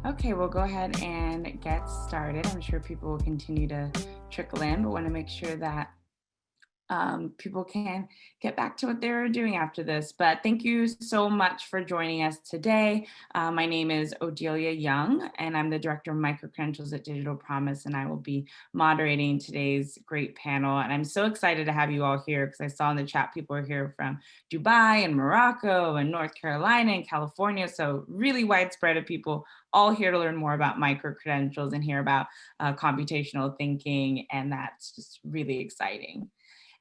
Okay, we'll go ahead and get started. I'm sure people will continue to trickle in, but want to make sure that people can get back to what they're doing after this. But thank you so much for joining us today. My name is Odelia Young, and I'm the Director of Microcredentials at Digital Promise, and I will be moderating today's great panel. And I'm so excited to have you all here because I saw in the chat people are here from Dubai and Morocco and North Carolina and California. So really widespread of people all here to learn more about microcredentials and hear about computational thinking. And that's just really exciting.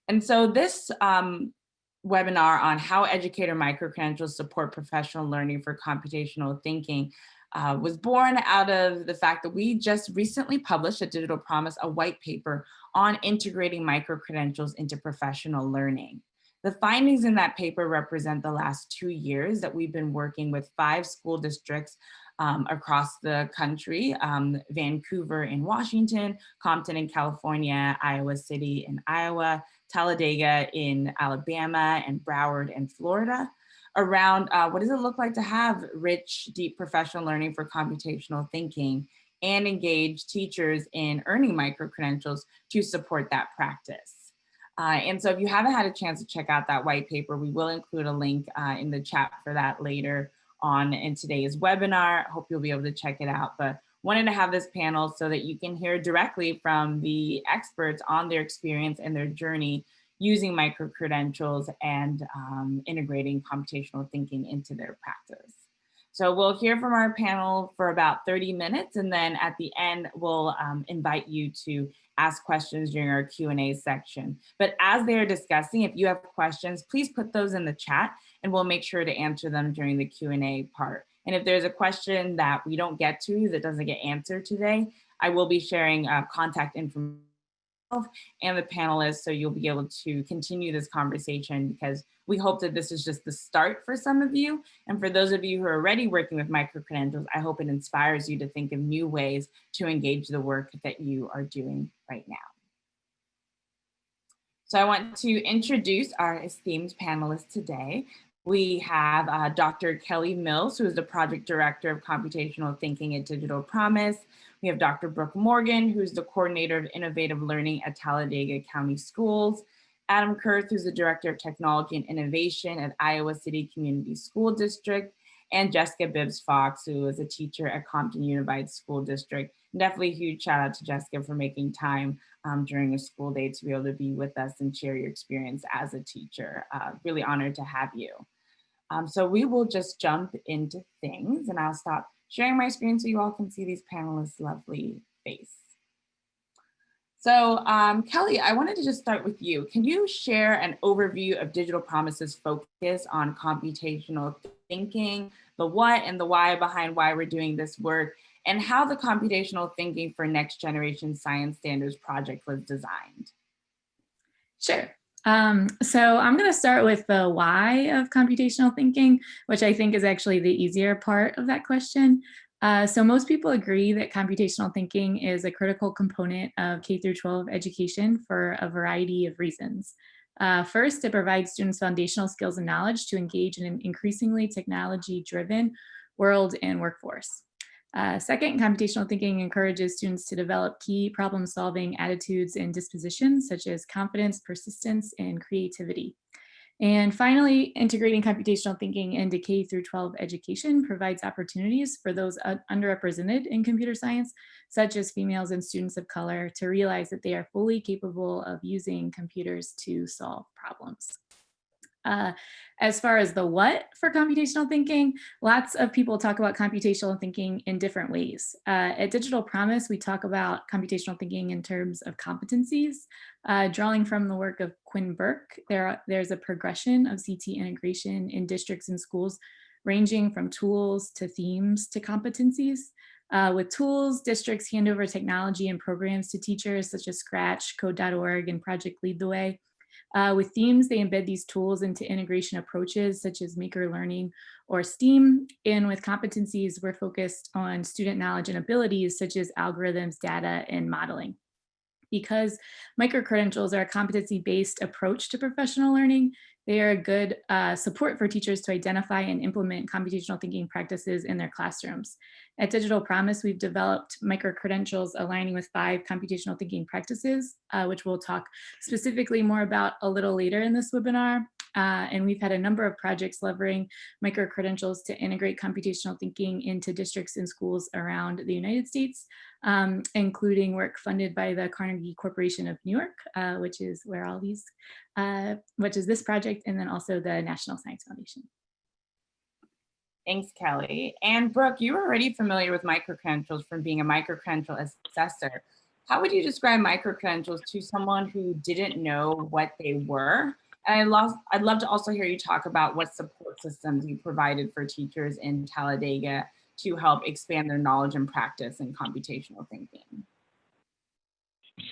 And so this webinar on how educator microcredentials support professional learning for computational thinking was born out of the fact that we just recently published at Digital Promise a white paper on integrating microcredentials into professional learning. The findings in that paper represent the last 2 years that we've been working with 5 school districts across the country, Vancouver in Washington, Compton in California, Iowa City in Iowa, Talladega in Alabama, and Broward in Florida, around what does it look like to have rich, deep professional learning for computational thinking and engage teachers in earning micro-credentials to support that practice. And so if you haven't had a chance to check out that white paper, we will include a link in the chat for that later on in today's webinar. Hope you'll be able to check it out. But wanted to have this panel so that you can hear directly from the experts on their experience and their journey using micro-credentials and integrating computational thinking into their practice. So we'll hear from our panel for about 30 minutes, and then at the end, we'll invite you to ask questions during our Q&A section. But as they're discussing, if you have questions, please put those in the chat and we'll make sure to answer them during the Q&A part. And if there's a question that we don't get to that doesn't get answered today, I will be sharing contact information and the panelists so you'll be able to continue this conversation, because we hope that this is just the start for some of you. And for those of you who are already working with microcredentials, I hope it inspires you to think of new ways to engage the work that you are doing right now. So I want to introduce our esteemed panelists today. We have Dr. Kelly Mills, who is the Project Director of Computational Thinking at Digital Promise. We have Dr. Brooke Morgan, who's the Coordinator of Innovative Learning at Talladega County Schools. Adam Kurth, who's the Director of Technology and Innovation at Iowa City Community School District. And Jessica Bibbs Fox, who is a teacher at Compton Unified School District. Definitely a huge shout out to Jessica for making time during a school day to be able to be with us and share your experience as a teacher. Really honored to have you. So we will just jump into things, and I'll stop sharing my screen so you all can see these panelists' lovely face. So Kelly, I wanted to just start with you. Can you share an overview of Digital Promise's focus on computational thinking, the what and the why behind why we're doing this work, and how the computational thinking for next generation science standards project was designed? Sure. So I'm going to start with the why of computational thinking, which I think is actually the easier part of that question. So most people agree that computational thinking is a critical component of K through 12 education for a variety of reasons. First, it provides students foundational skills and knowledge to engage in an increasingly technology-driven world and workforce. Second, computational thinking encourages students to develop key problem-solving attitudes and dispositions, such as confidence, persistence, and creativity. And finally, integrating computational thinking into K through 12 education provides opportunities for those underrepresented in computer science, such as females and students of color, to realize that they are fully capable of using computers to solve problems. As far as the what for computational thinking, lots of people talk about computational thinking in different ways. At Digital Promise, we talk about computational thinking in terms of competencies. Drawing from the work of Quinn Burke, there's a progression of CT integration in districts and schools, ranging from tools to themes to competencies. With tools, districts hand over technology and programs to teachers such as Scratch, Code.org, and Project Lead the Way. With themes, they embed these tools into integration approaches such as Maker Learning or STEAM. And with competencies, we're focused on student knowledge and abilities such as algorithms, data, and modeling. Because microcredentials are a competency-based approach to professional learning, They are a good support for teachers to identify and implement computational thinking practices in their classrooms. At Digital Promise, we've developed micro-credentials aligning with 5 computational thinking practices, which we'll talk specifically more about a little later in this webinar. And we've had a number of projects leveraging micro-credentials to integrate computational thinking into districts and schools around the United States, including work funded by the Carnegie Corporation of New York, which is where all these, which is this project, and then also the National Science Foundation. Thanks, Kelly. And Brooke, you were already familiar with micro-credentials from being a micro-credential assessor. How would you describe micro-credentials to someone who didn't know what they were? And I'd love to also hear you talk about what support systems you provided for teachers in Talladega to help expand their knowledge and practice in computational thinking.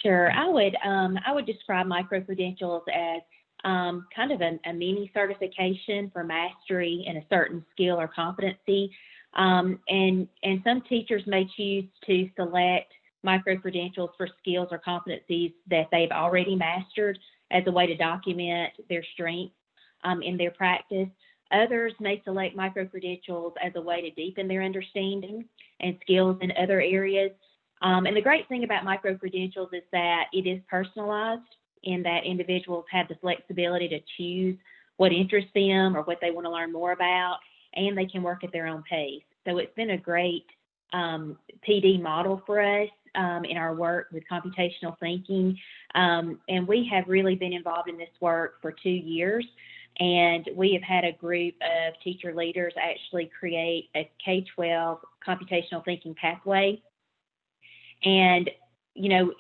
Sure, I would describe micro-credentials as kind of a mini certification for mastery in a certain skill or competency. And some teachers may choose to select micro-credentials for skills or competencies that they've already mastered as a way to document their strengths in their practice. Others may select micro-credentials as a way to deepen their understanding and skills in other areas. And the great thing about micro-credentials is that it is personalized in that individuals have the flexibility to choose what interests them or what they want to learn more about, and they can work at their own pace. So it's been a great PD model for us in our work with computational thinking. And we have really been involved in this work for 2 years. And we have had a group of teacher leaders actually create a K-12 computational thinking pathway. And, you know,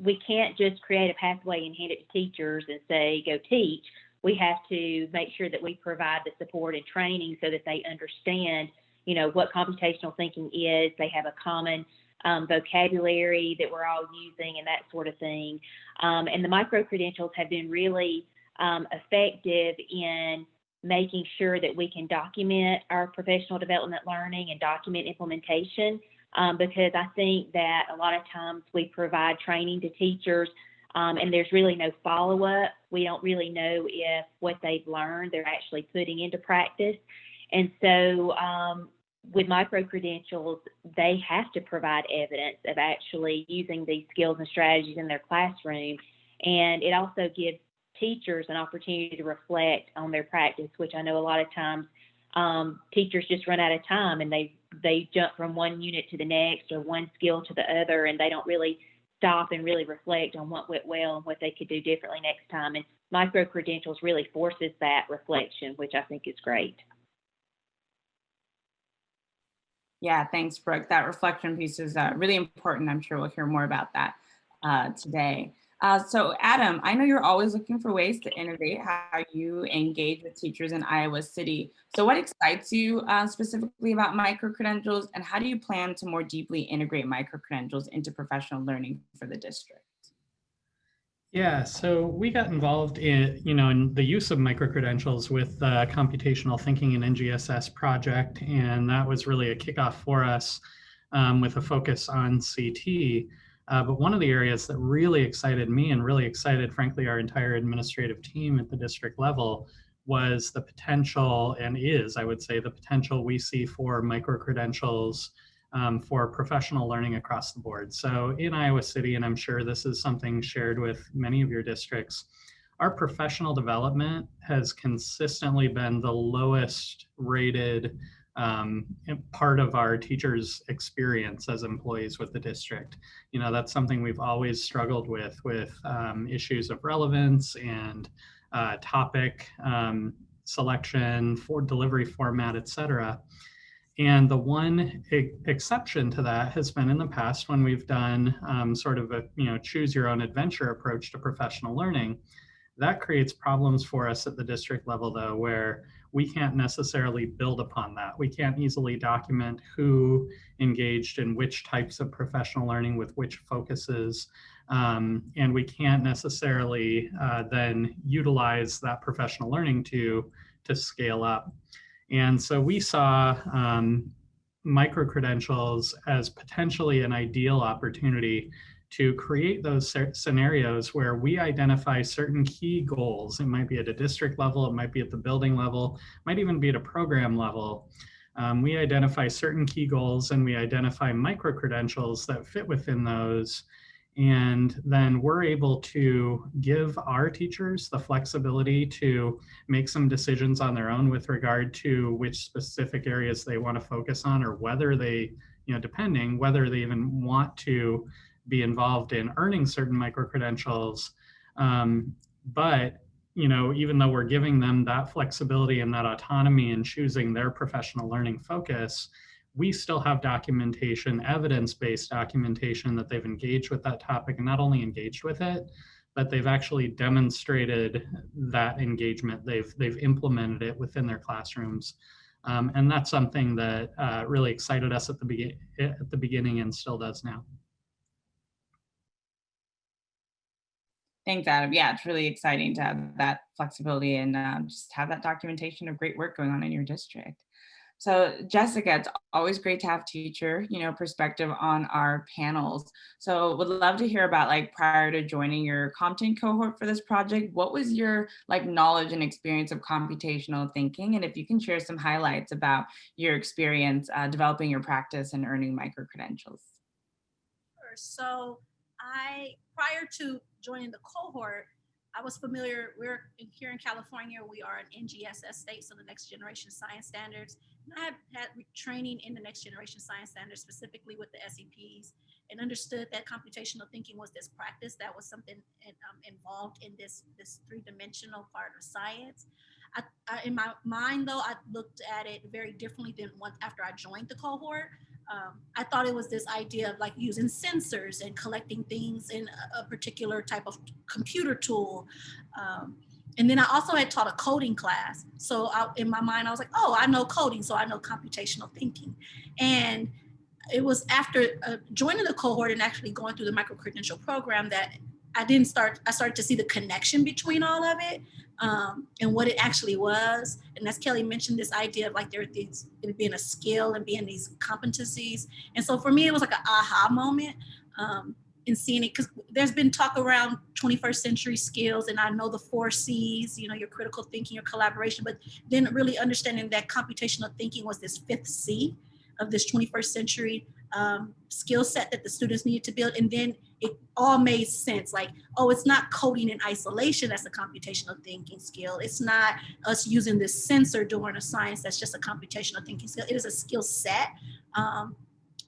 we can't just create a pathway and hand it to teachers and say, go teach. We have to make sure that we provide the support and training so that they understand, you know, what computational thinking is. They have a common vocabulary that we're all using and that sort of thing. And the micro-credentials have been really effective in making sure that we can document our professional development learning and document implementation, because I think that a lot of times we provide training to teachers and there's really no follow-up. We don't really know if what they've learned they're actually putting into practice. And so with micro-credentials, they have to provide evidence of actually using these skills and strategies in their classroom. And it also gives teachers an opportunity to reflect on their practice, which I know a lot of times teachers just run out of time and they jump from one unit to the next or one skill to the other, and they don't really stop and really reflect on what went well and what they could do differently next time. And micro-credentials really forces that reflection, which I think is great. Yeah, thanks, Brooke. That reflection piece is really important. I'm sure we'll hear more about that today. So Adam, I know you're always looking for ways to innovate how you engage with teachers in Iowa City. So what excites you specifically about micro-credentials, and how do you plan to more deeply integrate micro-credentials into professional learning for the district? Yeah, so we got involved in the use of micro-credentials with the Computational Thinking and NGSS project, and that was really a kickoff for us with a focus on CT. But one of the areas that really excited me and really excited, frankly, our entire administrative team at the district level was the potential, and is, I would say, the potential we see for micro-credentials for professional learning across the board. So in Iowa City, and I'm sure this is something shared with many of your districts, our professional development has consistently been the lowest rated part of our teachers' experience as employees with the district. You know, that's something we've always struggled with issues of relevance and topic selection for delivery format, et cetera. And the one exception to that has been in the past when we've done sort of a choose your own adventure approach to professional learning. That creates problems for us at the district level, though, where we can't necessarily build upon that. We can't easily document who engaged in which types of professional learning with which focuses, and we can't necessarily then utilize that professional learning to scale up. And so we saw micro-credentials as potentially an ideal opportunity to create those scenarios where we identify certain key goals. It might be at a district level, it might be at the building level, it might even be at a program level. We identify certain key goals and we identify micro-credentials that fit within those. And then we're able to give our teachers the flexibility to make some decisions on their own with regard to which specific areas they want to focus on, or whether they, depending whether they even want to be involved in earning certain micro-credentials. But even though we're giving them that flexibility and that autonomy in choosing their professional learning focus, we still have documentation, evidence-based documentation that they've engaged with that topic, and not only engaged with it, but they've actually demonstrated that engagement. They've implemented it within their classrooms. And that's something that really excited us at the beginning and still does now. Thanks, Adam. Yeah, it's really exciting to have that flexibility and just have that documentation of great work going on in your district. So Jessica, it's always great to have teacher, perspective on our panels. So would love to hear about, like, prior to joining your Compton cohort for this project, what was your knowledge and experience of computational thinking? And if you can share some highlights about your experience developing your practice and earning micro-credentials. Sure. So prior to joining the cohort, I was familiar, here in California, we are an NGSS state, so the Next Generation Science Standards. And I had training in the Next Generation Science Standards, specifically with the SEPs, and understood that computational thinking was this practice that was something involved in this three-dimensional part of science. In my mind, though, I looked at it very differently than after I joined the cohort. I thought it was this idea of using sensors and collecting things in a particular type of computer tool. And then I also had taught a coding class. So in my mind, I was like, oh, I know coding, so I know computational thinking. And it was after joining the cohort and actually going through the micro-credential program that I started to see the connection between all of it. And what it actually was. And as Kelly mentioned, this idea of there being a skill and being these competencies. And so for me, it was like an aha moment in seeing it, because there's been talk around 21st century skills, and I know the 4 C's, your critical thinking, your collaboration, but then really understanding that computational thinking was this 5th C of this 21st century skill set that the students needed to build. And then it all made sense. It's not coding in isolation that's a computational thinking skill. It's not us using this sensor during a science that's just a computational thinking skill. It is a skill set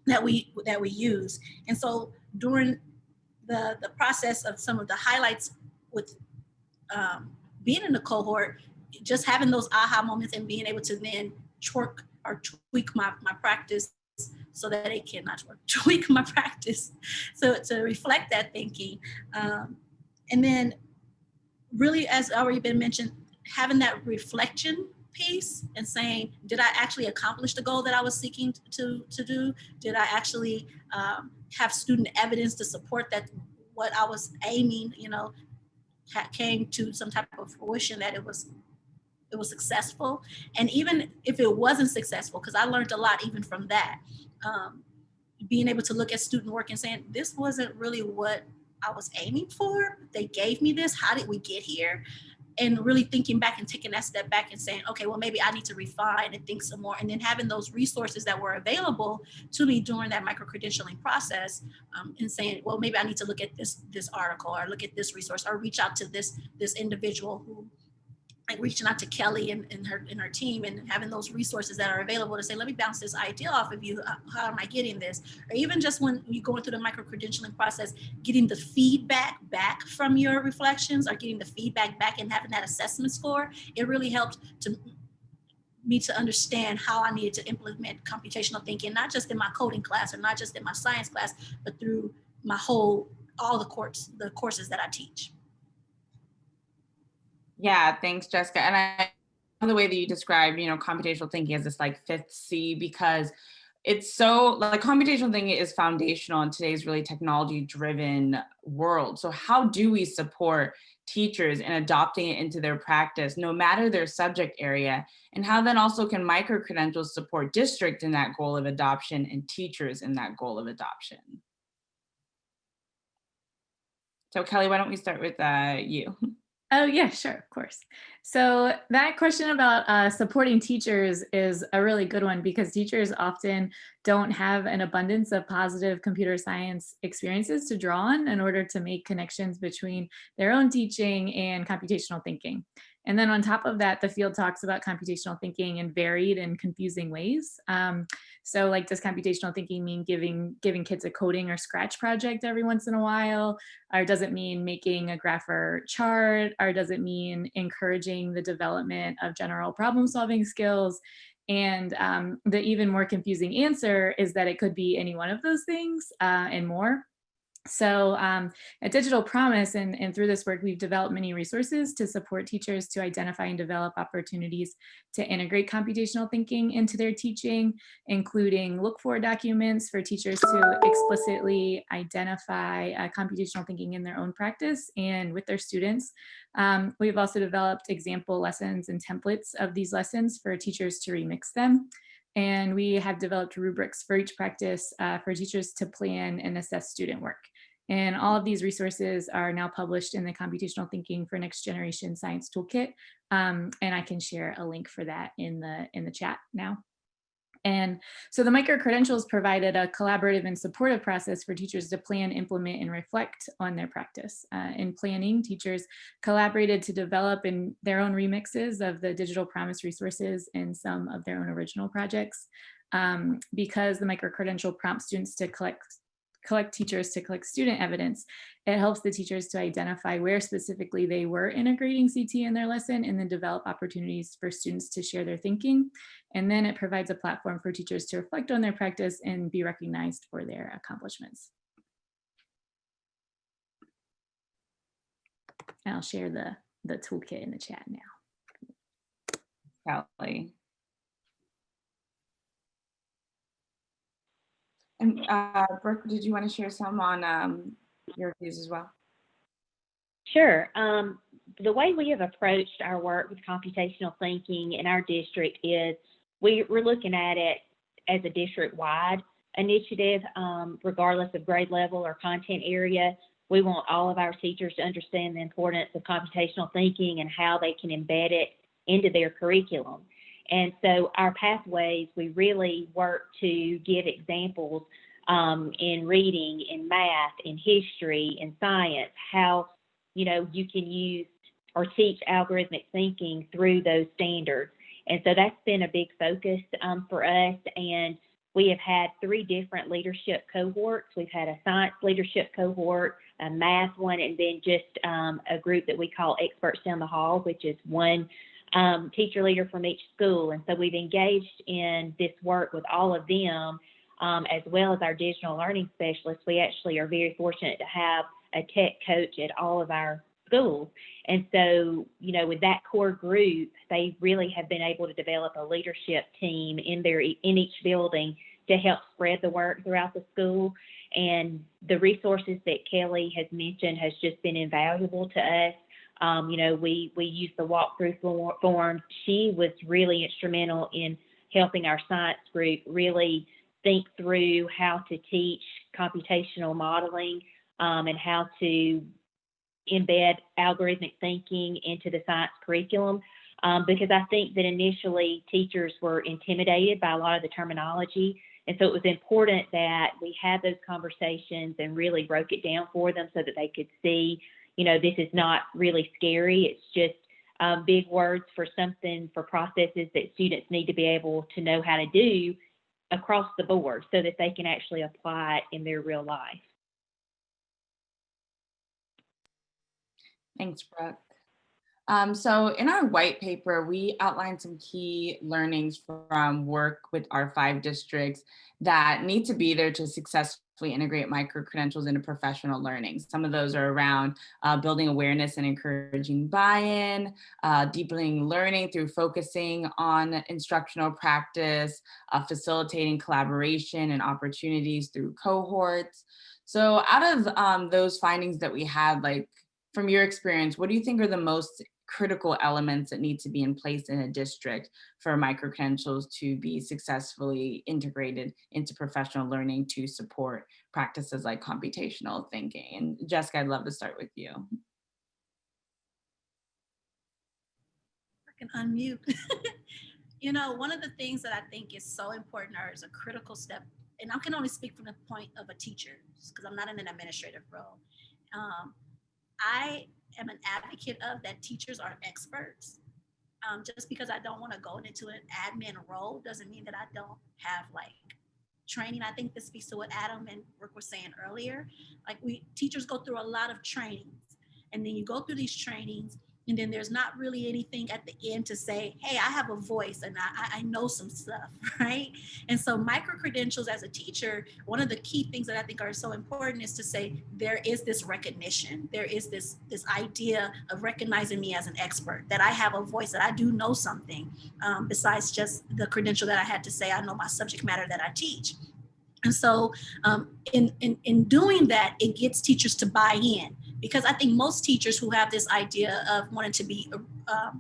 that we use. And so during the process of some of the highlights with being in the cohort, just having those aha moments and being able to then tweak my practice so that it cannot tweak my practice. So to reflect that thinking. And then really, as already been mentioned, having that reflection piece and saying, did I actually accomplish the goal that I was seeking to do? Did I actually have student evidence to support that what I was aiming, came to some type of fruition, that it was successful? And even if it wasn't successful, because I learned a lot even from that, being able to look at student work and saying, this wasn't really what I was aiming for. They gave me this. How did we get here? And really thinking back and taking that step back and saying, okay, well, maybe I need to refine and think some more. And then having those resources that were available to me during that micro-credentialing process, and saying, well, maybe I need to look at this article, or look at this resource, or reach out to this individual who, reaching out to Kelly and her team, and having those resources that are available to say, let me bounce this idea off of you. How am I getting this? Or even just when you're going through the micro-credentialing process, getting the feedback back from your reflections, or getting the feedback back and having that assessment score, it really helped me to understand how I needed to implement computational thinking, not just in my coding class, or not just in my science class, but through all the courses that I teach. Yeah, thanks, Jessica. And I love the way that you describe, computational thinking as this 5th C, because it's so computational thinking is foundational in today's really technology driven world. So how do we support teachers in adopting it into their practice, no matter their subject area? And how then also can micro-credentials support district in that goal of adoption and teachers in that goal of adoption? So Kelly, why don't we start with you? Oh, yeah, sure, of course. So that question about supporting teachers is a really good one because teachers often don't have an abundance of positive computer science experiences to draw on in order to make connections between their own teaching and computational thinking. And then on top of that, the field talks about computational thinking in varied and confusing ways. So like, does computational thinking mean giving kids a coding or scratch project every once in a while? Or does it mean making a graph or chart? Or does it mean encouraging the development of general problem solving skills? And the even more confusing answer is that it could be any one of those things and more. So at Digital Promise and through this work, we've developed many resources to support teachers to identify and develop opportunities to integrate computational thinking into their teaching, including look for documents for teachers to explicitly identify computational thinking in their own practice and with their students. We've also developed example lessons and templates of these lessons for teachers to remix them. And we have developed rubrics for each practice for teachers to plan and assess student work. And all of these resources are now published in the Computational Thinking for Next Generation Science Toolkit. And I can share a link for that in the chat now. And so the micro-credentials provided a collaborative and supportive process for teachers to plan, implement, and reflect on their practice. In planning, teachers collaborated to develop in their own remixes of the Digital Promise resources and some of their own original projects. Because the micro-credential prompts students to collect teachers to collect student evidence, it helps the teachers to identify where specifically they were integrating CT in their lesson and then develop opportunities for students to share their thinking. And then it provides a platform for teachers to reflect on their practice and be recognized for their accomplishments. And I'll share the toolkit in the chat now. Kelly. And Brooke, did you want to share some on your views as well? Sure. The way we have approached our work with computational thinking in our district is we're looking at it as a district-wide initiative, regardless of grade level or content area. We want all of our teachers to understand the importance of computational thinking and how they can embed it into their curriculum. And so our pathways, we really work to give examples in reading, in math, in history, in science, how you can use or teach algorithmic thinking through those standards. And so that's been a big focus for us. And we have had 3 different leadership cohorts. We've had a science leadership cohort, a math one, and then just a group that we call Experts Down the Hall, which is one teacher leader from each school. And so we've engaged in this work with all of them, as well as our digital learning specialists. We actually are very fortunate to have a tech coach at all of our schools. And so, with that core group, they really have been able to develop a leadership team in each building to help spread the work throughout the school. And the resources that Kelly has mentioned has just been invaluable to us. We use the walkthrough forms. She was really instrumental in helping our science group really think through how to teach computational modeling and how to embed algorithmic thinking into the science curriculum. Because I think that initially teachers were intimidated by a lot of the terminology. And so it was important that we had those conversations and really broke it down for them so that they could see, this is not really scary. It's just big words for processes that students need to be able to know how to do across the board so that they can actually apply it in their real life. Thanks, Brooke. So in our white paper, we outlined some key learnings from work with our 5 districts that need to be there to successfully integrate micro-credentials into professional learning. Some of those are around building awareness and encouraging buy-in, deepening learning through focusing on instructional practice, facilitating collaboration and opportunities through cohorts. So out of those findings that we had, from your experience, what do you think are the most critical elements that need to be in place in a district for micro-credentials to be successfully integrated into professional learning to support practices like computational thinking. And Jessica, I'd love to start with you. I can unmute. You know, one of the things that I think is so important or is a critical step, and I can only speak from the point of a teacher because I'm not in an administrative role. I am an advocate of that teachers are experts. Just because I don't want to go into an admin role doesn't mean that I don't have like training. I think this speaks to what Adam and Brooke were saying earlier. Like teachers go through a lot of trainings, and then you go through these trainings, and then there's not really anything at the end to say, hey, I have a voice and I know some stuff, right? And so micro-credentials as a teacher, one of the key things that I think are so important is to say, there is this recognition. There is this idea of recognizing me as an expert, that I have a voice, that I do know something besides just the credential that I had to say, I know my subject matter that I teach. And so in doing that, it gets teachers to buy in. Because I think most teachers who have this idea of wanting to be a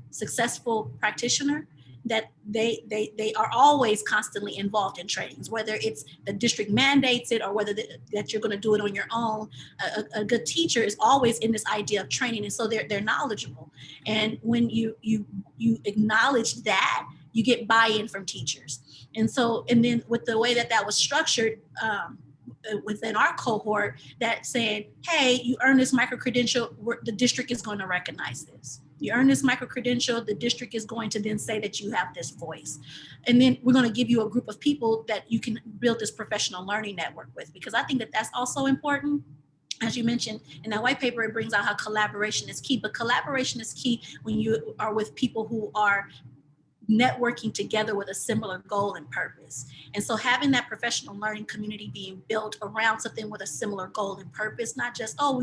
successful practitioner, that they are always constantly involved in trainings, whether it's the district mandates it or whether that you're going to do it on your own. A good teacher is always in this idea of training, and so they're knowledgeable. And when you acknowledge that, you get buy-in from teachers. And so, and then with the way that was structured, within our cohort, that saying, hey, you earn this micro-credential, the district is going to recognize this. You earn this micro-credential, the district is going to then say that you have this voice. And then we're going to give you a group of people that you can build this professional learning network with, because I think that that's also important. As you mentioned in that white paper, it brings out how collaboration is key, but collaboration is key when you are with people who are networking together with a similar goal and purpose. And so having that professional learning community being built around something with a similar goal and purpose, not just, oh,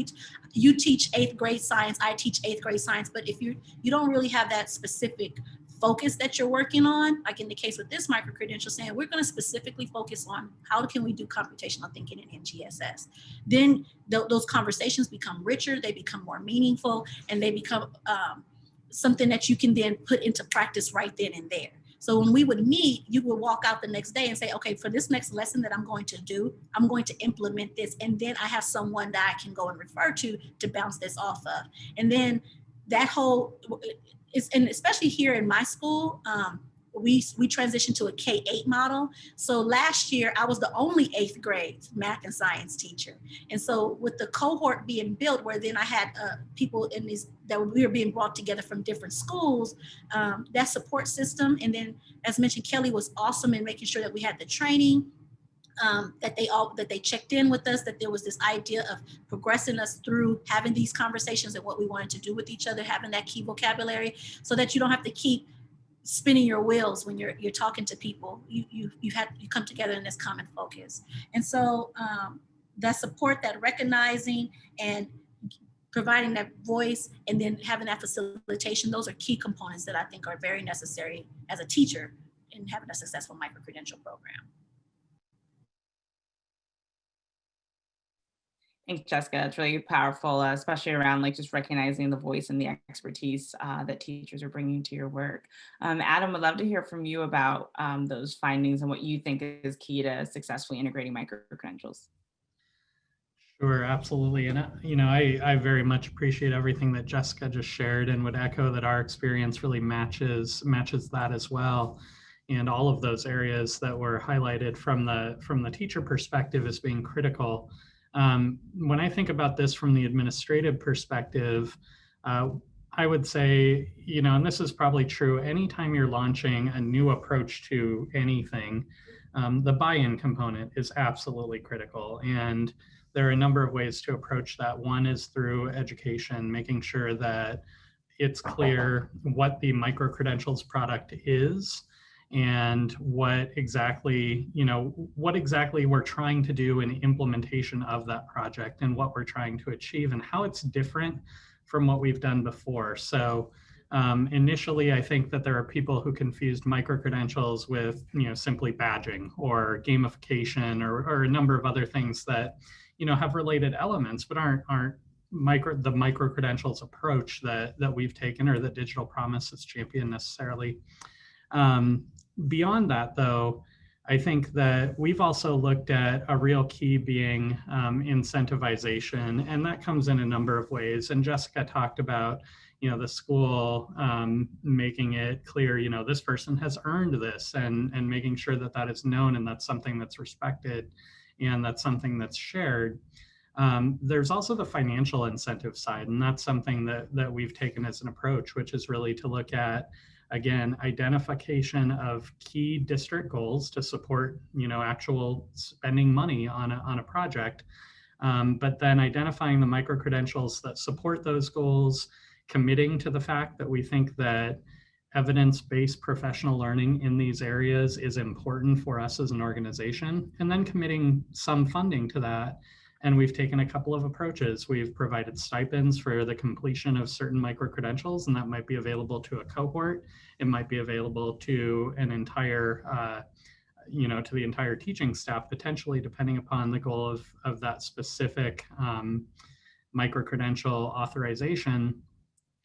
you teach 8th grade science, I teach 8th grade science, but if you don't really have that specific focus that you're working on, like in the case with this micro-credential, saying we're going to specifically focus on how can we do computational thinking in NGSS, then those conversations become richer, they become more meaningful, and they become something that you can then put into practice right then and there. So when we would meet, you would walk out the next day and say, okay, for this next lesson that I'm going to do, I'm going to implement this. And then I have someone that I can go and refer to bounce this off of. And then that whole, and especially here in my school, we transitioned to a K-8 model. So last year, I was the only 8th grade math and science teacher. And so with the cohort being built, where then I had people in these, that we were being brought together from different schools, that support system. And then, as mentioned, Kelly was awesome in making sure that we had the training, that they checked in with us, that there was this idea of progressing us through having these conversations and what we wanted to do with each other, having that key vocabulary, so that you don't have to keep spinning your wheels when you're talking to people. You come together in this common focus. And so that support, that recognizing and providing that voice, and then having that facilitation, those are key components that I think are very necessary as a teacher in having a successful micro-credential program. Thanks, Jessica. That's really powerful, especially around like just recognizing the voice and the expertise that teachers are bringing to your work. Adam, would love to hear from you about those findings and what you think is key to successfully integrating micro-credentials. Sure, absolutely. And, I very much appreciate everything that Jessica just shared, and would echo that our experience really matches that as well. And all of those areas that were highlighted from the teacher perspective as being critical. When I think about this from the administrative perspective, I would say, and this is probably true anytime you're launching a new approach to anything, the buy-in component is absolutely critical. And there are a number of ways to approach that. One is through education, making sure that it's clear what the micro-credentials product is, and what exactly we're trying to do in implementation of that project, and what we're trying to achieve, and how it's different from what we've done before. So initially, I think that there are people who confused micro-credentials with simply badging or gamification or a number of other things that have related elements but aren't the micro credentials approach that we've taken, or that Digital Promise has championed necessarily. Beyond that, though, I think that we've also looked at a real key being incentivization, and that comes in a number of ways. And Jessica talked about, the school making it clear, this person has earned this, and making sure that that is known, and that's something that's respected, and that's something that's shared. There's also the financial incentive side, and that's something that we've taken as an approach, which is really to look at, again, identification of key district goals to support, actual spending money on a project, but then identifying the micro-credentials that support those goals, committing to the fact that we think that evidence-based professional learning in these areas is important for us as an organization, and then committing some funding to that. And we've taken a couple of approaches. We've provided stipends for the completion of certain micro-credentials, and that might be available to a cohort. It might be available to an entire, to the entire teaching staff, potentially, depending upon the goal of that specific micro-credential authorization.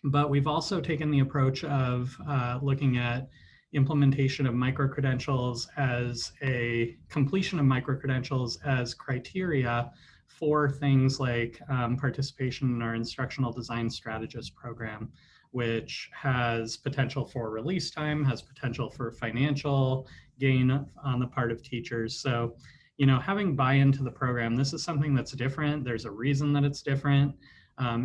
But we've also taken the approach of looking at implementation of micro-credentials as a completion of micro-credentials as criteria for things like participation in our instructional design strategist program, which has potential for release time, has potential for financial gain on the part of teachers. So, having buy-in to the program, this is something that's different. There's a reason that it's different,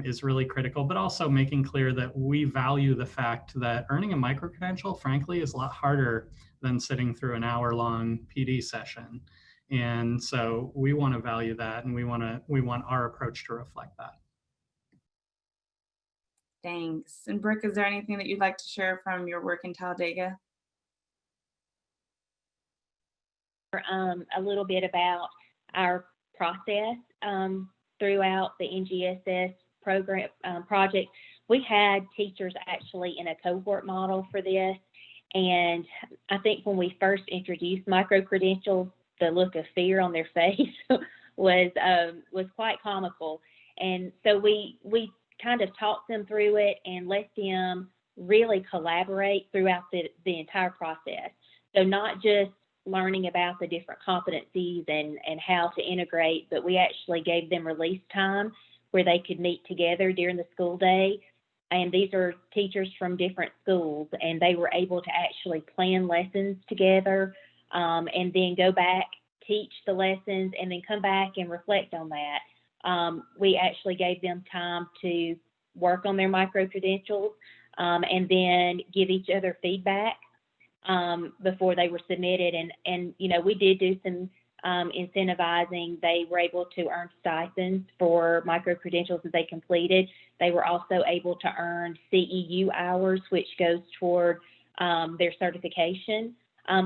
is really critical, but also making clear that we value the fact that earning a micro-credential, frankly, is a lot harder than sitting through an hour-long PD session. And so we want to value that, and we want our approach to reflect that. Thanks. And Brooke, is there anything that you'd like to share from your work in Talladega? A little bit about our process throughout the NGSS program project. We had teachers actually in a cohort model for this, and I think when we first introduced micro-credentials, the look of fear on their face was quite comical. And so we kind of talked them through it and let them really collaborate throughout the entire process. So not just learning about the different competencies and how to integrate, but we actually gave them release time where they could meet together during the school day. And these are teachers from different schools, and they were able to actually plan lessons together, and then go back, teach the lessons, and then come back and reflect on that. We actually gave them time to work on their micro-credentials, and then give each other feedback before they were submitted. And we did do some incentivizing. They were able to earn stipends for micro-credentials that they completed. They were also able to earn CEU hours, which goes toward their certification.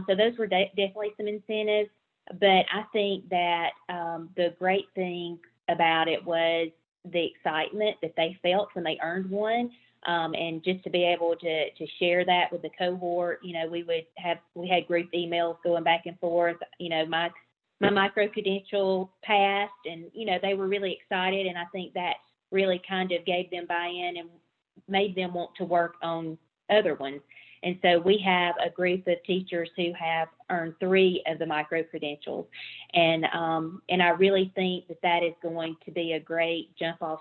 So those were definitely some incentives. But I think that the great thing about it was the excitement that they felt when they earned one. And just to be able to share that with the cohort, we had group emails going back and forth, my micro-credential passed, and, they were really excited. And I think that really kind of gave them buy-in and made them want to work on other ones. And so we have a group of teachers who have earned 3 of the micro-credentials. And I really think that is going to be a great jump-off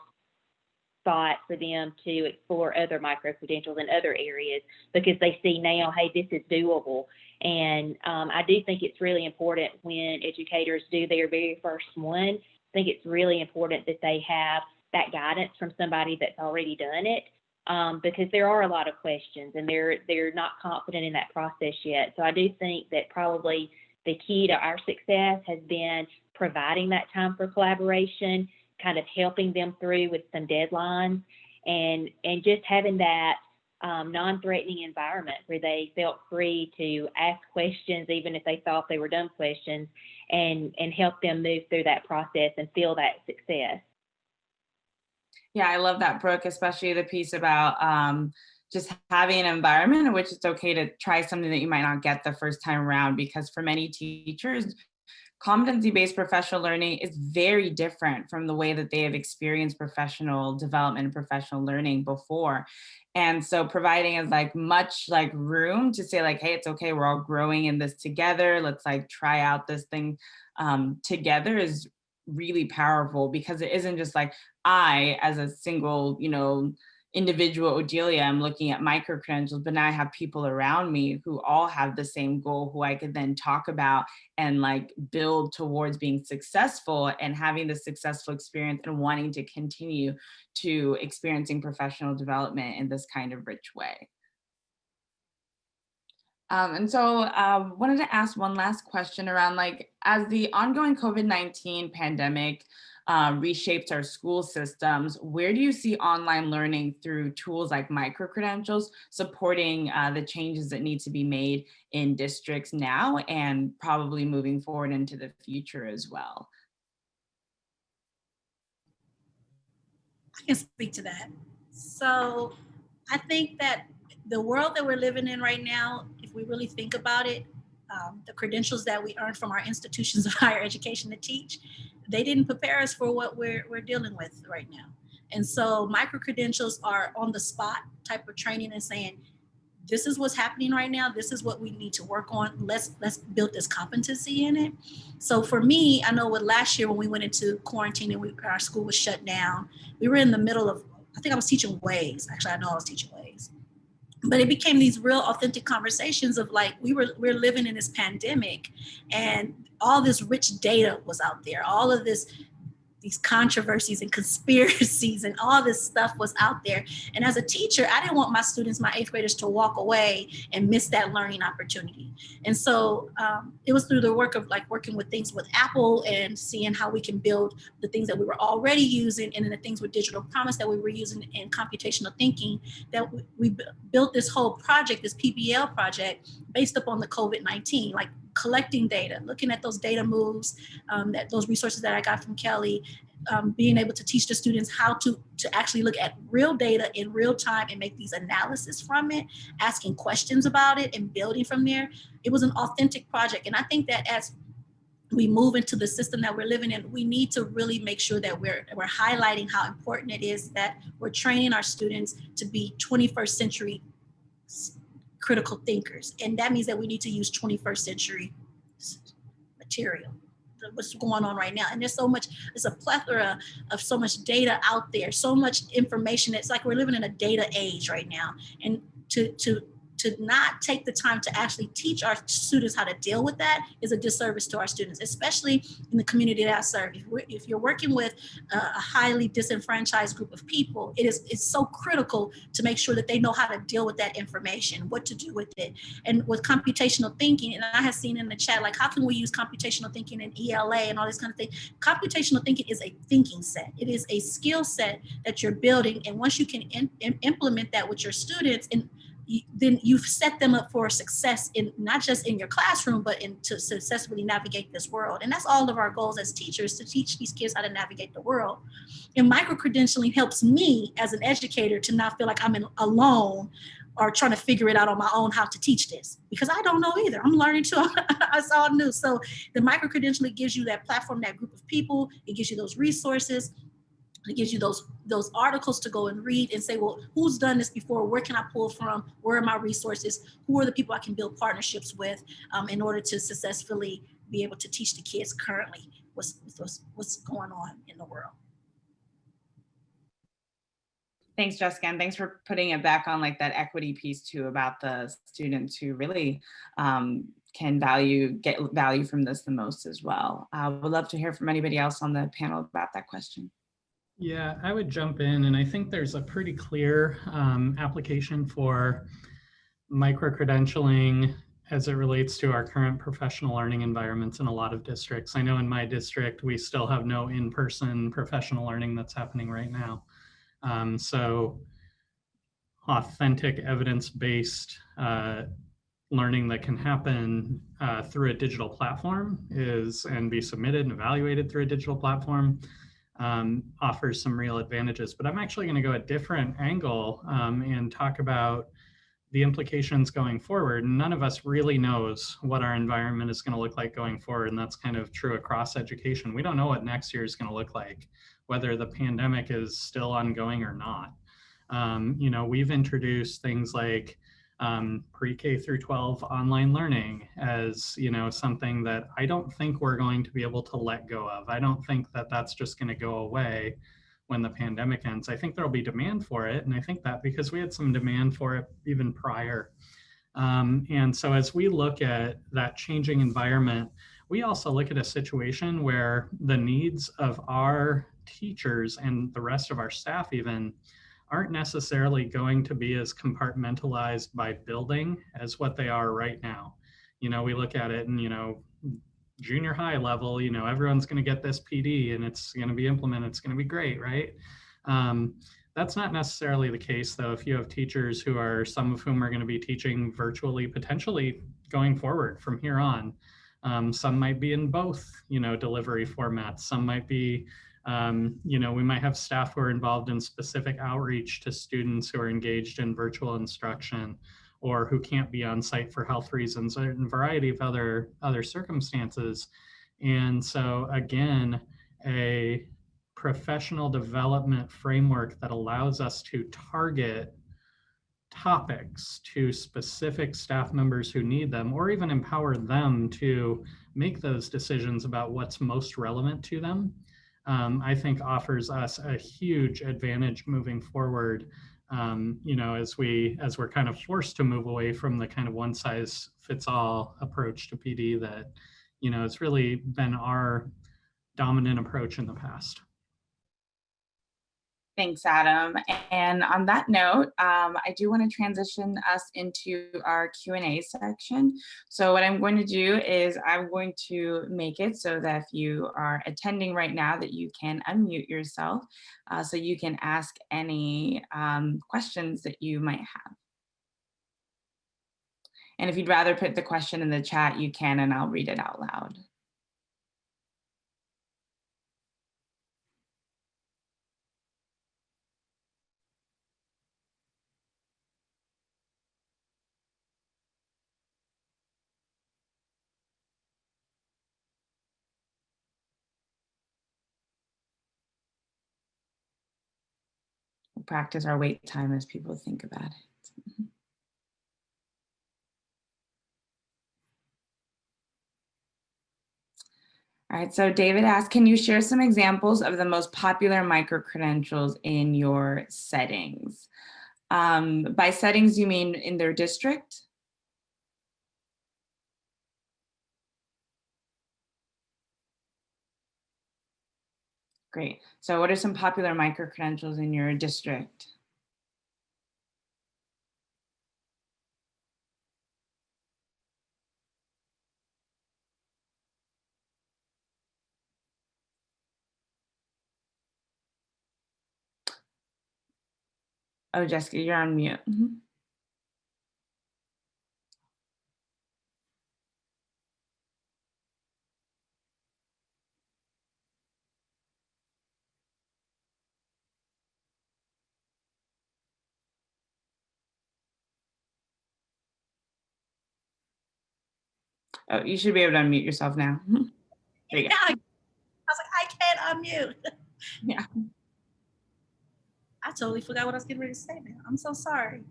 spot for them to explore other micro-credentials in other areas, because they see now, hey, this is doable. And I do think it's really important when educators do their very first one. I think it's really important that they have that guidance from somebody that's already done it, because there are a lot of questions and they're not confident in that process yet. So I do think that probably the key to our success has been providing that time for collaboration, kind of helping them through with some deadlines, and just having that non-threatening environment where they felt free to ask questions, even if they thought they were dumb questions, and help them move through that process and feel that success. Yeah, I love that, Brooke, especially the piece about just having an environment in which it's okay to try something that you might not get the first time around, because for many teachers, competency-based professional learning is very different from the way that they have experienced professional development and professional learning before. And so providing us like much like room to say like, hey, it's okay, we're all growing in this together. Let's like try out this thing together is really powerful, because it isn't just like I as a single, individual Odelia, I'm looking at micro credentials, but now I have people around me who all have the same goal, who I could then talk about and like build towards being successful and having the successful experience and wanting to continue to experiencing professional development in this kind of rich way. And so wanted to ask one last question around like, as the ongoing COVID-19 pandemic reshapes our school systems, where do you see online learning through tools like micro-credentials supporting the changes that need to be made in districts now and probably moving forward into the future as well? I can speak to that. So I think that the world that we're living in right now, if we really think about it, the credentials that we earn from our institutions of higher education to teach, they didn't prepare us for what we're dealing with right now. And so micro-credentials are on the spot type of training and saying, this is what's happening right now. This is what we need to work on. Let's build this competency in it. So for me, I know with last year when we went into quarantine and our school was shut down, we were in the middle of, I think I was teaching WAYS. Actually, I know I was teaching WAYS. But it became these real authentic conversations of like, we're living in this pandemic and all this rich data was out there. All of these controversies and conspiracies and all this stuff was out there. And as a teacher, I didn't want my students, my 8th graders, to walk away and miss that learning opportunity. And so it was through the work of like working with things with Apple and seeing how we can build the things that we were already using and then the things with Digital Promise that we were using in computational thinking, that we built this whole project, this PBL project, based upon the COVID-19, like collecting data, looking at those data moves, those resources that I got from Kelly, being able to teach the students how to actually look at real data in real time and make these analysis from it, asking questions about it and building from there. It was an authentic project. And I think that as we move into the system that we're living in, we need to really make sure that we're highlighting how important it is that we're training our students to be 21st century critical thinkers. And that means that we need to use 21st century material, what's going on right now. And there's a plethora of so much data out there, so much information. It's like we're living in a data age right now. And to not take the time to actually teach our students how to deal with that is a disservice to our students, especially in the community that I serve. If you're working with a highly disenfranchised group of people, it's so critical to make sure that they know how to deal with that information, what to do with it. And with computational thinking, and I have seen in the chat, like, how can we use computational thinking in ELA and all this kind of thing? Computational thinking is a thinking set. It is a skill set that you're building. And once you can implement that with your students, and then you've set them up for success in not just in your classroom, but to successfully navigate this world. And that's all of our goals as teachers, to teach these kids how to navigate the world. And micro-credentialing helps me as an educator to not feel like I'm alone or trying to figure it out on my own how to teach this, because I don't know either. I'm learning too. It's all new. So the micro-credentialing gives you that platform, that group of people. It gives you those resources. It gives you those articles to go and read and say, well, who's done this before? Where can I pull from? Where are my resources? Who are the people I can build partnerships with in order to successfully be able to teach the kids currently what's going on in the world? Thanks, Jessica, and thanks for putting it back on like that equity piece too, about the students who really can get value from this the most as well. Would love to hear from anybody else on the panel about that question. Yeah, I would jump in, and I think there's a pretty clear application for micro-credentialing as it relates to our current professional learning environments in a lot of districts. I know in my district, we still have no in-person professional learning that's happening right now. So authentic evidence-based learning that can happen through a digital platform and be submitted and evaluated through a digital platform offers some real advantages. But I'm actually going to go a different angle and talk about the implications going forward. None of us really knows what our environment is going to look like going forward. And that's kind of true across education. We don't know what next year is going to look like, whether the pandemic is still ongoing or not. We've introduced things like pre-K through 12 online learning as, something that I don't think we're going to be able to let go of. I don't think that that's just going to go away when the pandemic ends. I think there'll be demand for it. And I think that because we had some demand for it even prior. And so as we look at that changing environment, we also look at a situation where the needs of our teachers and the rest of our staff even aren't necessarily going to be as compartmentalized by building as what they are right now. We look at it and, junior high level, everyone's going to get this PD and it's going to be implemented. It's going to be great, right? That's not necessarily the case, though, if you have teachers who are, some of whom are going to be teaching virtually, potentially going forward from here on. Some might be in both, delivery formats. Some might be, we might have staff who are involved in specific outreach to students who are engaged in virtual instruction or who can't be on site for health reasons, or a variety of other circumstances. And so again, a professional development framework that allows us to target topics to specific staff members who need them, or even empower them to make those decisions about what's most relevant to them, I think offers us a huge advantage moving forward. As we're kind of forced to move away from the kind of one size fits all approach to PD that, it's really been our dominant approach in the past. Thanks, Adam. And on that note, I do want to transition us into our Q&A section. So what I'm going to do is I'm going to make it so that if you are attending right now, that you can unmute yourself so you can ask any questions that you might have. And if you'd rather put the question in the chat, you can, and I'll read it out loud. We'll practice our wait time as people think about it. All right, so David asked, can you share some examples of the most popular micro-credentials in your settings? By settings, you mean in their district? Great. So what are some popular micro-credentials in your district? Oh, Jessica, you're on mute. Oh, you should be able to unmute yourself now. There you go. Yeah, I was like, I can't unmute. Yeah. I totally forgot what I was getting ready to say now. I'm so sorry.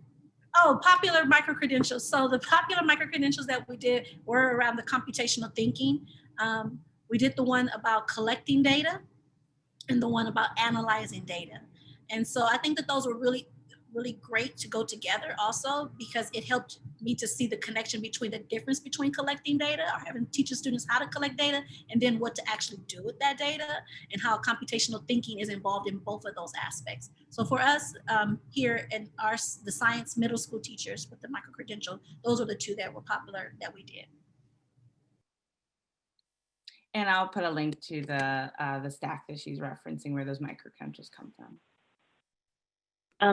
Oh, popular micro-credentials. So the popular micro-credentials that we did were around the computational thinking. We did the one about collecting data and the one about analyzing data. And so I think that those were really great to go together also, because it helped me to see the connection between the difference between collecting data or having teaching students how to collect data and then what to actually do with that data, and how computational thinking is involved in both of those aspects. So for us here in the science middle school teachers with the micro-credential, those are the two that were popular that we did. And I'll put a link to the stack that she's referencing where those micro-credentials come from.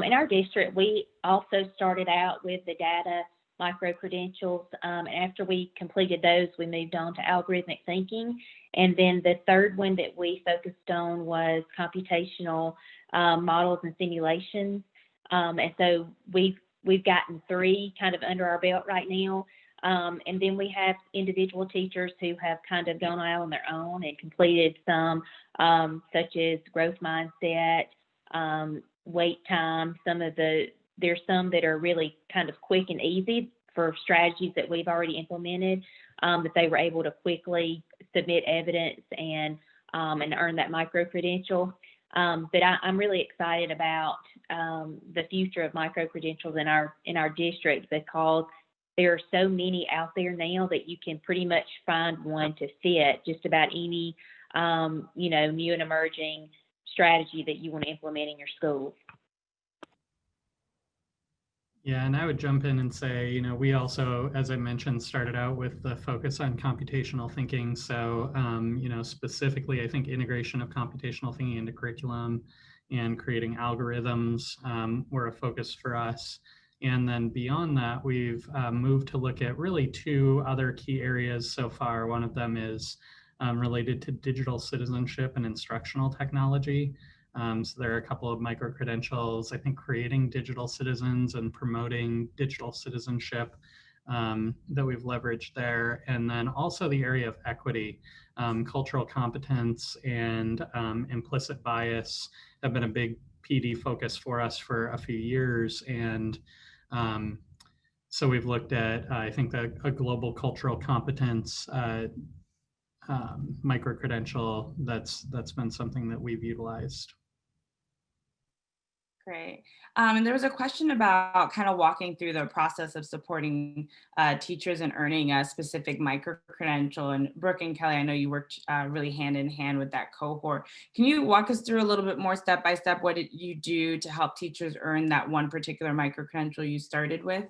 In our district, we also started out with the data micro-credentials. And after we completed those, we moved on to algorithmic thinking. And then the third one that we focused on was computational models and simulations. And so we've we've gotten 3 kind of under our belt right now. And then we have individual teachers who have kind of gone out on their own and completed some, such as growth mindset, wait time. There's some that are really kind of quick and easy for strategies that we've already implemented, that they were able to quickly submit evidence and earn that micro-credential. But I'm really excited about the future of micro-credentials in our district, because there are so many out there now that you can pretty much find one to fit just about any, new and emerging strategy that you want to implement in your schools. Yeah, and I would jump in and say, we also, as I mentioned, started out with the focus on computational thinking. So, specifically, I think integration of computational thinking into curriculum and creating algorithms were a focus for us. And then beyond that, we've moved to look at really 2 other key areas so far. One of them is related to digital citizenship and instructional technology. So there are a couple of micro-credentials, I think, creating digital citizens and promoting digital citizenship that we've leveraged there. And then also the area of equity, cultural competence, and implicit bias have been a big PD focus for us for a few years. And so we've looked at, I think, a global cultural competence micro-credential that's been something that we've utilized. Great. And there was a question about kind of walking through the process of supporting teachers and earning a specific micro-credential. And Brooke and Kelly, I know you worked really hand in hand with that cohort. Can you walk us through a little bit more step by step? What did you do to help teachers earn that one particular micro-credential you started with?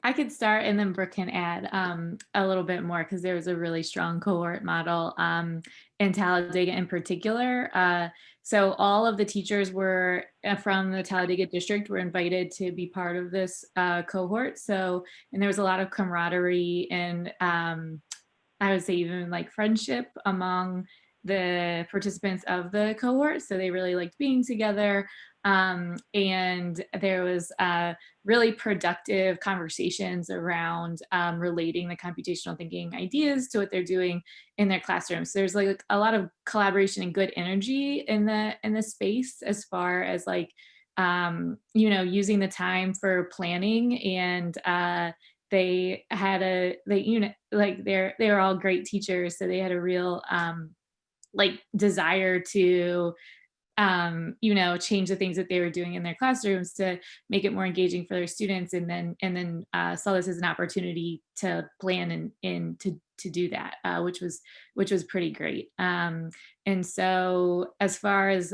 I could start, and then Brooke can add a little bit more, because there was a really strong cohort model in Talladega in particular. So all of the teachers were from the Talladega district were invited to be part of this cohort. So, and there was a lot of camaraderie and I would say even like friendship among the participants of the cohort. So they really liked being together. And there was really productive conversations around relating the computational thinking ideas to what they're doing in their classrooms. So there's like a lot of collaboration and good energy in the space, as far as like using the time for planning. And they were all great teachers, so they had a real desire to change the things that they were doing in their classrooms to make it more engaging for their students, and then saw this as an opportunity to plan and to do that, which was pretty great. And so as far as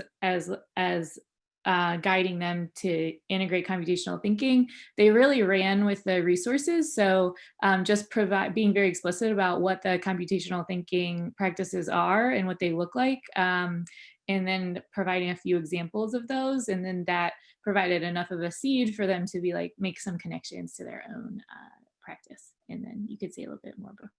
guiding them to integrate computational thinking, they really ran with the resources. So just being very explicit about what the computational thinking practices are and what they look like. And then providing a few examples of those. And then that provided enough of a seed for them to be like, make some connections to their own practice. And then you could say a little bit more, Brooke.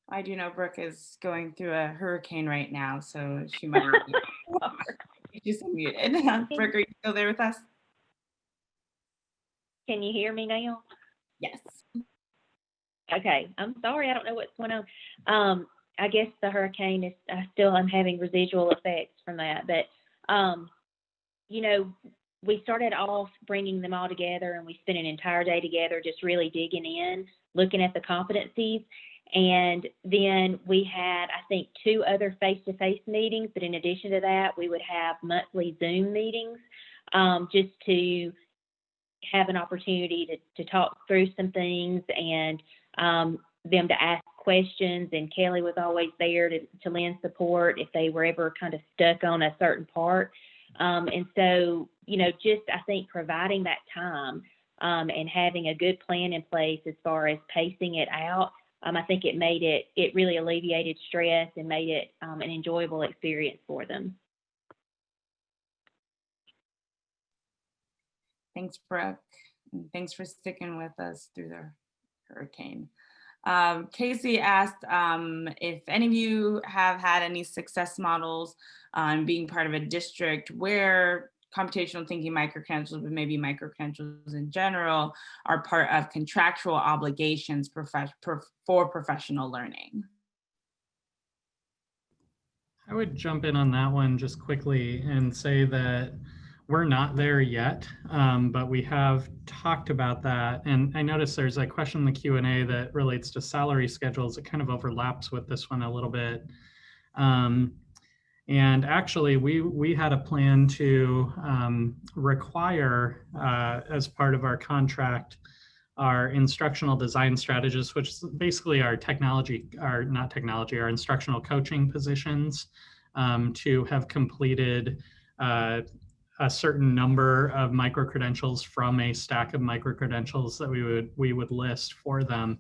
I do know Brooke is going through a hurricane right now, so she might be just unmuted. Brooke, are you still there with us? Can you hear me now? Yes. Okay, I'm sorry, I don't know what's going on. I guess the hurricane is I'm having residual effects from that, but we started off bringing them all together, and we spent an entire day together just really digging in, looking at the competencies. And then we had, I think, 2 other face-to-face meetings, but in addition to that, we would have monthly Zoom meetings just to have an opportunity to talk through some things, and them to ask questions. And Kelly was always there to lend support if they were ever kind of stuck on a certain part. And so, just I think providing that time and having a good plan in place as far as pacing it out I think it really alleviated stress and made it an enjoyable experience for them. Thanks, Brooke. And thanks for sticking with us through the hurricane. Casey asked if any of you have had any success models on being part of a district where computational thinking microcredentials, but maybe microcredentials in general, are part of contractual obligations for professional learning. I would jump in on that one just quickly and say that we're not there yet, but we have talked about that. And I noticed there's a question in the Q&A that relates to salary schedules. It kind of overlaps with this one a little bit. And actually, we had a plan to require, as part of our contract, our instructional design strategists, which is basically our our instructional coaching positions, to have completed a certain number of micro-credentials from a stack of micro-credentials that we would list for them.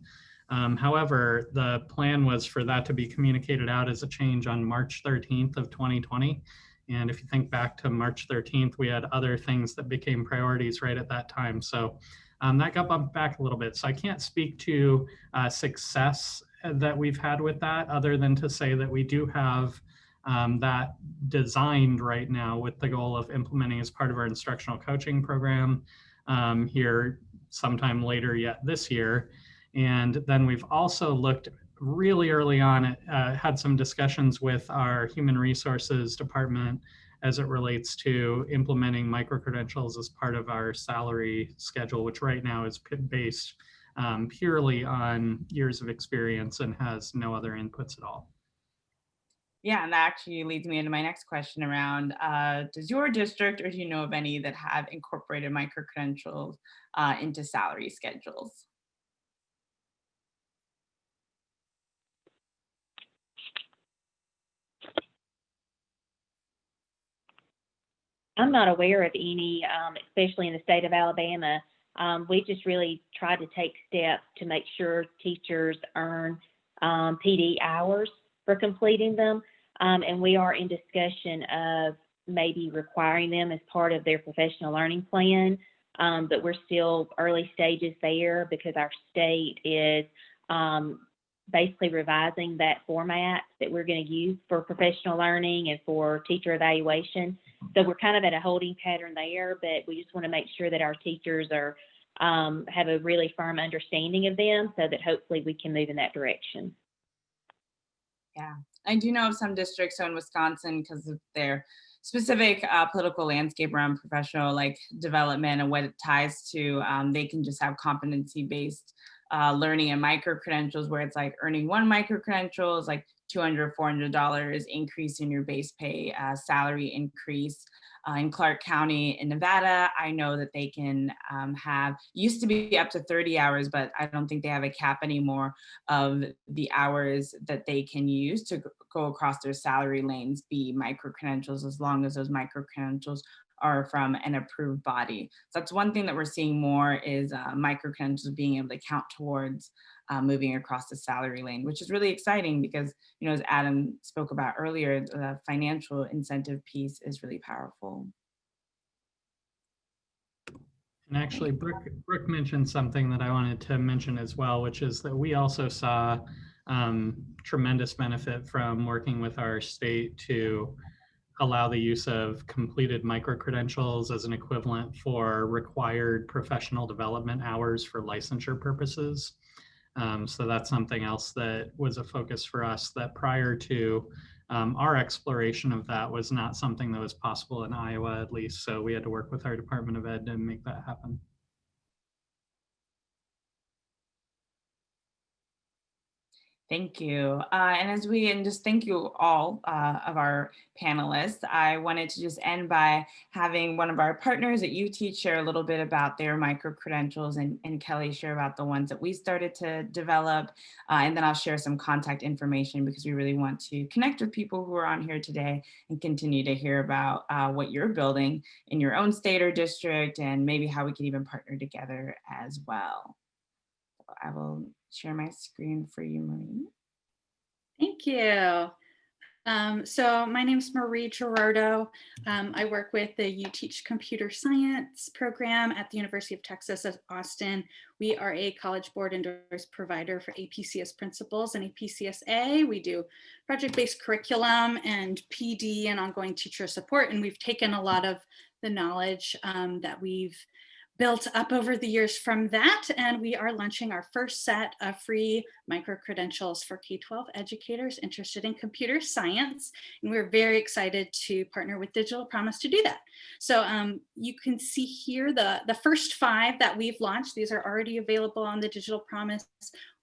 However, the plan was for that to be communicated out as a change on March 13th of 2020. And if you think back to March 13th, we had other things that became priorities right at that time. So that got bumped back a little bit. So I can't speak to success that we've had with that, other than to say that we do have that designed right now with the goal of implementing as part of our instructional coaching program here sometime later yet this year. And then we've also looked really early on at, had some discussions with our human resources department as it relates to implementing micro-credentials as part of our salary schedule, which right now is based purely on years of experience and has no other inputs at all. Yeah, and that actually leads me into my next question around, does your district, or do you know of any that have incorporated micro-credentials into salary schedules? I'm not aware of any, especially in the state of Alabama. We just really tried to take steps to make sure teachers earn PD hours for completing them. And we are in discussion of maybe requiring them as part of their professional learning plan. But we're still early stages there because our state is basically revising that format that we're going to use for professional learning and for teacher evaluation. So we're kind of at a holding pattern there, but we just want to make sure that our teachers are have a really firm understanding of them so that hopefully we can move in that direction. Yeah, I do know of some districts in Wisconsin, because of their specific political landscape around professional development and what it ties to, they can just have competency-based learning and micro-credentials, where it's like earning one micro-credential is like $200, $400 increase in your base pay, salary increase. In Clark County in Nevada, I know that they can used to be up to 30 hours, but I don't think they have a cap anymore of the hours that they can use to go across their salary lanes, be micro-credentials, as long as those micro-credentials are from an approved body. So that's one thing that we're seeing more is micro-credentials being able to count towards moving across the salary lane, which is really exciting because, as Adam spoke about earlier, the financial incentive piece is really powerful. And actually, Brooke mentioned something that I wanted to mention as well, which is that we also saw tremendous benefit from working with our state to allow the use of completed micro-credentials as an equivalent for required professional development hours for licensure purposes. So that's something else that was a focus for us, that prior to our exploration of that was not something that was possible in Iowa, at least. So we had to work with our Department of Ed to make that happen. Thank you. And just thank you all of our panelists. I wanted to just end by having one of our partners at UT share a little bit about their micro-credentials, and Kelly share about the ones that we started to develop. And then I'll share some contact information, because we really want to connect with people who are on here today and continue to hear about what you're building in your own state or district, and maybe how we can even partner together as well. I will share my screen for you, Marie. Thank you. So my name is Marie Gerardo. I work with the You Teach Computer Science program at the University of Texas at Austin. We are a College Board endorsed provider for APCS principals and APCSA. We do project-based curriculum and PD and ongoing teacher support. And we've taken a lot of the knowledge that we've built up over the years from that, and we are launching our first set of free micro-credentials for K-12 educators interested in computer science, and we're very excited to partner with Digital Promise to do that. So you can see here the first 5 that we've launched. These are already available on the Digital Promise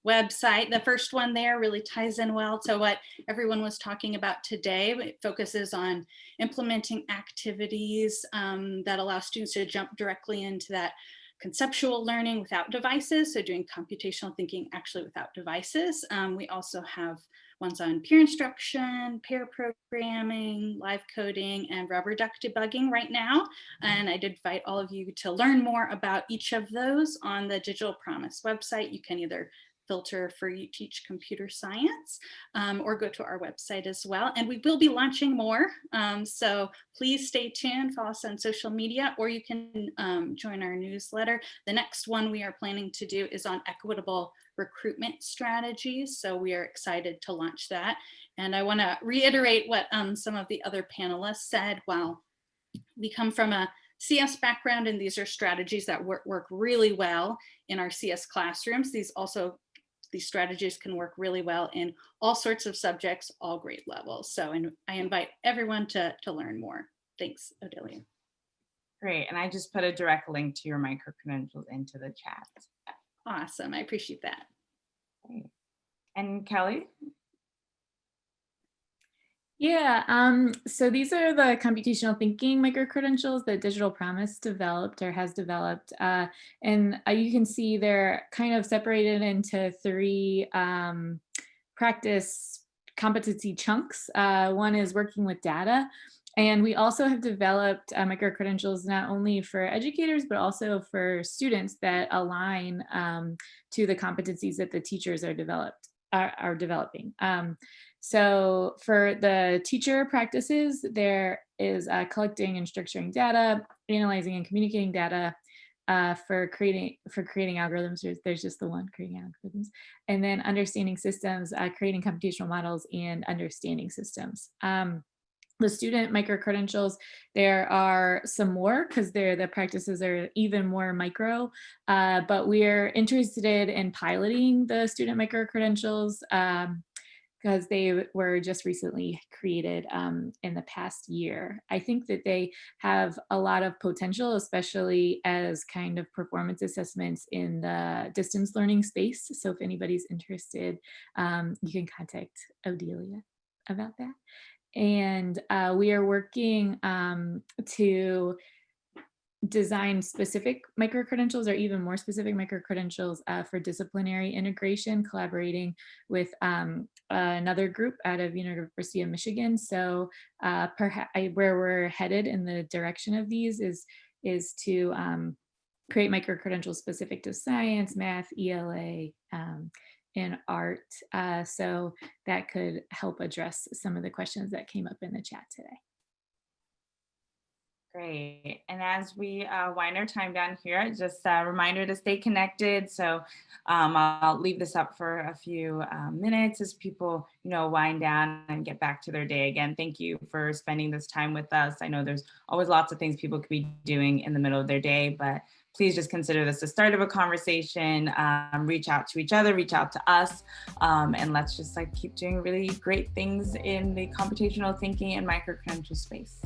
website. The first one there really ties in well to what everyone was talking about today. It focuses on implementing activities that allow students to jump directly into that conceptual learning without devices, so doing computational thinking actually without devices. We also have ones on peer instruction, pair programming, live coding, and rubber duck debugging right now. And I'd invite all of you to learn more about each of those on the Digital Promise website. You can either filter for You Teach Computer Science or go to our website as well. And we will be launching more. So please stay tuned, follow us on social media, or you can join our newsletter. The next one we are planning to do is on equitable recruitment strategies. So we are excited to launch that. And I want to reiterate what some of the other panelists said. While we come from a CS background, and these are strategies that work really well in our CS classrooms. These strategies can work really well in all sorts of subjects, all grade levels. So I invite everyone to learn more. Thanks, Odelia. Great, and I just put a direct link to your micro-credentials into the chat. Awesome, I appreciate that. Great. And Kelly? Yeah, so these are the computational thinking micro-credentials that Digital Promise developed or has developed. And you can see they're kind of separated into 3 practice competency chunks. One is working with data. And we also have developed micro-credentials not only for educators, but also for students that align to the competencies that the teachers are developing. So for the teacher practices, there is collecting and structuring data, analyzing and communicating data, for creating algorithms. There's just the one, creating algorithms, and then understanding systems, creating computational models, and understanding systems. The student micro-credentials, there are some more because the practices are even more micro, but we're interested in piloting the student micro-credentials because they were just recently created in the past year. I think that they have a lot of potential, especially as kind of performance assessments in the distance learning space. So if anybody's interested, you can contact Odelia about that. And we are working to design specific micro-credentials, or even more specific micro-credentials for disciplinary integration, collaborating with another group out of University of Michigan. So perhaps where we're headed in the direction of these is to create micro-credentials specific to science, math, ELA, and art. So that could help address some of the questions that came up in the chat today. Great. And as we wind our time down here, just a reminder to stay connected. So I'll leave this up for a few minutes as people, wind down and get back to their day. Again, thank you for spending this time with us. I know there's always lots of things people could be doing in the middle of their day, but please just consider this the start of a conversation. Reach out to each other, reach out to us, and let's just keep doing really great things in the computational thinking and micro-credential space.